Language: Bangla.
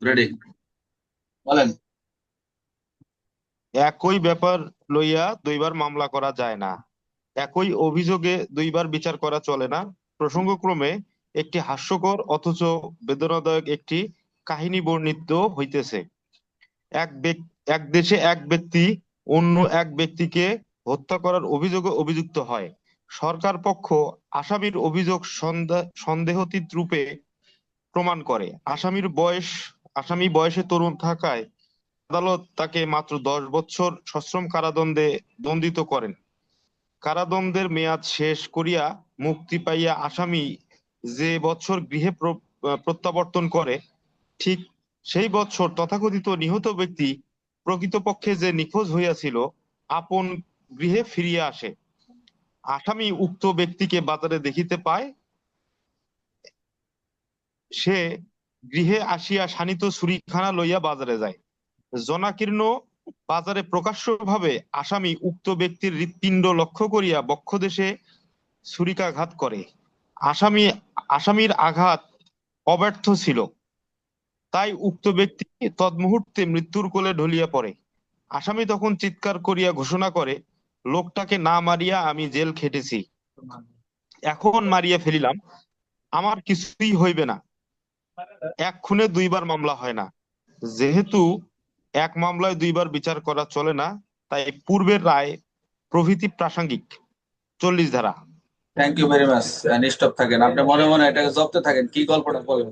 রেডি, বলেন। একই ব্যাপার লইয়া দুইবার মামলা করা যায় না, একই অভিযোগে দুইবার বিচার করা চলে না। প্রসঙ্গক্রমে একটি হাস্যকর অথচ বেদনাদায়ক একটি কাহিনী বর্ণিত হইতেছে। এক দেশে এক ব্যক্তি অন্য এক ব্যক্তিকে হত্যা করার অভিযোগে অভিযুক্ত হয়। সরকার পক্ষ আসামির অভিযোগ সন্দেহাতীত রূপে প্রমাণ করে। আসামি বয়সে তরুণ থাকায় আদালত তাকে মাত্র 10 বছর সশ্রম কারাদণ্ডে দণ্ডিত করেন। কারাদণ্ডের মেয়াদ শেষ করিয়া মুক্তি পাইয়া আসামি যে বছর গৃহে প্রত্যাবর্তন করে, ঠিক সেই বৎসর তথাকথিত নিহত ব্যক্তি প্রকৃতপক্ষে যে নিখোঁজ হইয়াছিল আপন গৃহে ফিরিয়া আসে। আসামি উক্ত ব্যক্তিকে বাজারে দেখিতে পায়। সে গৃহে আসিয়া শানিত ছুরিখানা লইয়া বাজারে যায়। জনাকীর্ণ বাজারে প্রকাশ্যভাবে আসামি উক্ত ব্যক্তির হৃৎপিণ্ড লক্ষ্য করিয়া বক্ষদেশে ছুরিকাঘাত করে। আসামি আসামির আঘাত অব্যর্থ ছিল, তাই উক্ত ব্যক্তি তদমুহূর্তে মৃত্যুর কোলে ঢলিয়া পড়ে। আসামি তখন চিৎকার করিয়া ঘোষণা করে, লোকটাকে না মারিয়া আমি জেল খেটেছি, এখন মারিয়া ফেলিলাম, আমার কিছুই হইবে না। এক খুনে দুইবার মামলা হয় না। যেহেতু এক মামলায় দুইবার বিচার করা চলে না, তাই পূর্বের রায় প্রভৃতি প্রাসঙ্গিক। 40 ধারা। Thank you very much. নিশ্চুপ থাকেন, আপনি মনে মনে এটাকে জপতে থাকেন, কি গল্পটা বলেন।